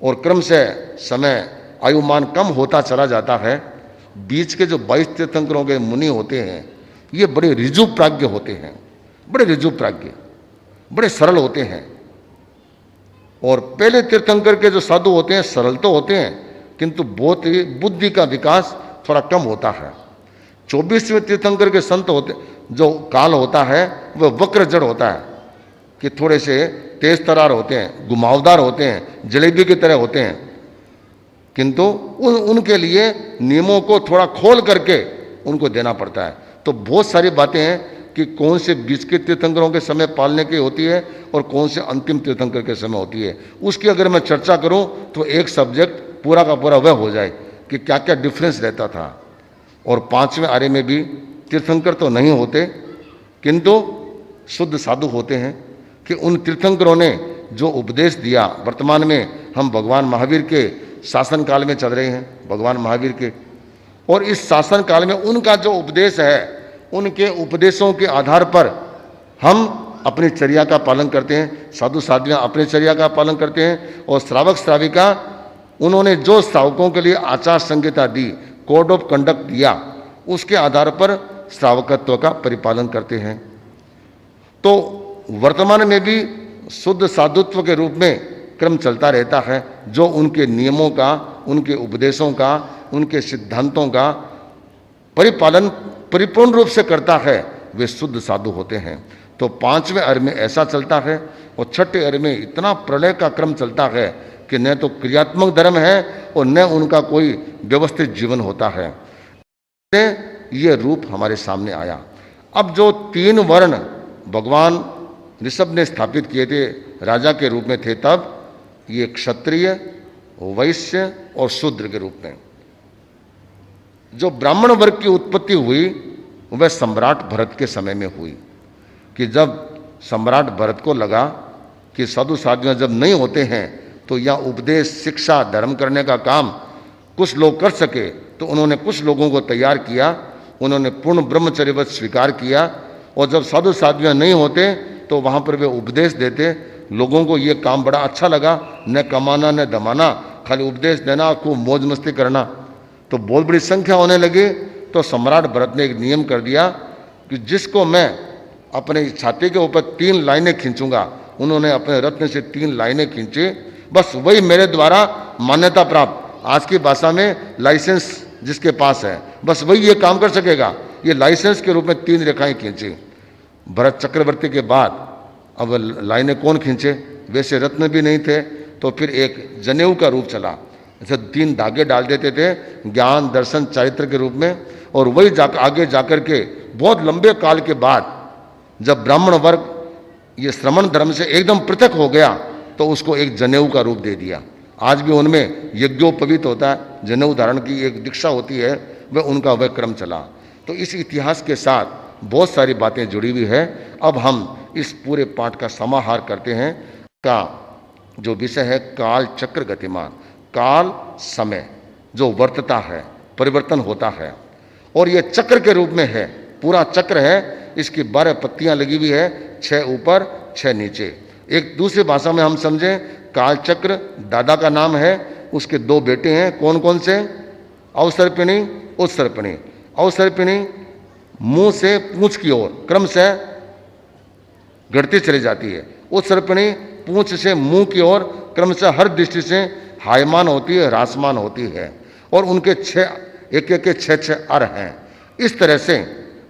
और क्रम से समय आयुमान कम होता चला जाता है। बीच के जो 22 तीर्थंकरों के मुनि होते हैं, ये बड़े ऋजु प्राज्ञ होते हैं, बड़े ऋजु प्राज्ञ, बड़े सरल होते हैं। और पहले तीर्थंकर के जो साधु होते हैं सरल तो होते हैं, किंतु बुद्धि का विकास थोड़ा कम होता है। 24वें तीर्थंकर के संत होते, जो काल होता है वह वक्र जड़ होता है कि थोड़े से तेज तरार होते हैं, घुमावदार होते हैं, जलेबी की तरह होते हैं, किंतु उनके लिए नियमों को थोड़ा खोल करके उनको देना पड़ता है। तो बहुत सारी बातें हैं कि कौन से बीच के तीर्थंकरों के समय पालने की होती है और कौन से अंतिम तीर्थंकर के समय होती है, उसकी अगर मैं चर्चा करूं तो एक सब्जेक्ट पूरा का पूरा वह हो जाए कि क्या क्या डिफरेंस रहता था। और 5वें आर्य में भी तीर्थंकर तो नहीं होते किंतु शुद्ध साधु होते हैं कि उन तीर्थंकरों ने जो उपदेश दिया, वर्तमान में हम भगवान महावीर के शासन काल में चल रहे हैं, भगवान महावीर के, और इस शासन काल में उनका जो उपदेश है, उनके उपदेशों के आधार पर हम अपनी चर्या का पालन करते हैं, साधु साध्वियाँ अपनी चर्या का पालन करते हैं, और श्रावक श्राविका उन्होंने जो श्रावकों के लिए आचार संहिता दी, कोड ऑफ कंडक्ट दिया, उसके आधार पर श्रावकत्व का परिपालन करते हैं। तो वर्तमान में भी शुद्ध साधुत्व के रूप में क्रम चलता रहता है। जो उनके नियमों का, उनके उपदेशों का, उनके सिद्धांतों का परिपालन परिपूर्ण रूप से करता है, वे शुद्ध साधु होते हैं। तो 5वें अर्घ में ऐसा चलता है, और 6ठे अर्घ में इतना प्रलय का क्रम चलता है कि न तो क्रियात्मक धर्म है और न उनका कोई व्यवस्थित जीवन होता है। ये रूप हमारे सामने आया। अब जो 3 वर्ण भगवान ऋषभ ने स्थापित किए थे, राजा के रूप में थे, तब ये क्षत्रिय, वैश्य और शूद्र के रूप में जो ब्राह्मण वर्ग की उत्पत्ति हुई, वह सम्राट भरत के समय में हुई। कि जब सम्राट भरत को लगा कि साधु साध्वियाँ जब नहीं होते हैं तो यह उपदेश, शिक्षा, धर्म करने का काम कुछ लोग कर सके, तो उन्होंने कुछ लोगों को तैयार किया, उन्होंने पूर्ण ब्रह्मचर्यवत स्वीकार किया, और जब साधु साध्वियाँ नहीं होते तो वहाँ पर वे उपदेश देते। लोगों को ये काम बड़ा अच्छा लगा, न कमाना न दमाना, खाली उपदेश देना, खूब मौज मस्ती करना। तो बहुत बड़ी संख्या होने लगी। तो सम्राट भरत ने एक नियम कर दिया कि जिसको मैं अपने छाती के ऊपर 3 लाइनें खींचूंगा, उन्होंने अपने रत्न से 3 लाइनें खींची, बस वही मेरे द्वारा मान्यता प्राप्त, आज की भाषा में लाइसेंस जिसके पास है, बस वही ये काम कर सकेगा। ये लाइसेंस के रूप में 3 रेखाएं खींची। भरत चक्रवर्ती के बाद अब लाइनें कौन खींचे, वैसे रत्न भी नहीं थे, तो फिर एक जनेऊ का रूप चला। ऐसे 3 धागे डाल देते थे, ज्ञान, दर्शन, चारित्र के रूप में, और वही आगे जाकर के बहुत लंबे काल के बाद जब ब्राह्मण वर्ग ये श्रमण धर्म से एकदम पृथक हो गया, तो उसको एक जनेऊ का रूप दे दिया। आज भी उनमें यज्ञोपवीत होता है, जनेऊ धारण की एक दीक्षा होती है, वह उनका वह क्रम चला। तो इस इतिहास के साथ बहुत सारी बातें जुड़ी हुई है। अब हम इस पूरे पाठ का समाहार करते हैं। का जो विषय है काल चक्र गतिमान, काल समय जो वर्तता है, परिवर्तन होता है, और ये चक्र के रूप में है, पूरा चक्र है। इसकी 12 पत्तियां लगी हुई है, 6 ऊपर 6 नीचे। एक दूसरी भाषा में हम समझें, काल चक्र दादा का नाम है, उसके 2 बेटे हैं। कौन कौन से? अवसर्पिणी, उत्सर्पिणी। अवसर्पिणी मुंह से पूंछ की ओर क्रम से घटती चली जाती है, उत्सर्पिणी पूंछ से मुंह की ओर क्रम से हर दृष्टि से हायमान होती है, ह्रासमान होती है, और उनके 6 के 6 अर हैं। इस तरह से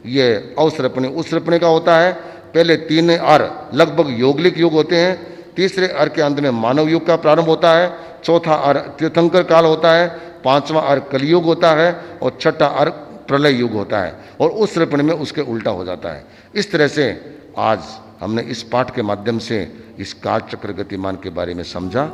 ये अवसर्पिणी, उत्सर्पिणी का होता है। पहले 3 अर लगभग यौगलिक युग होते हैं, तीसरे अर के अंत में मानव युग का प्रारंभ होता है, चौथा अर तीर्थंकर काल होता है, 5वां अर कलयुग होता है, और 6ठा अर प्रलय युग होता है, और उस सर्पण में उसके उल्टा हो जाता है। इस तरह से आज हमने इस पाठ के माध्यम से इस काल चक्र गतिमान के बारे में समझा।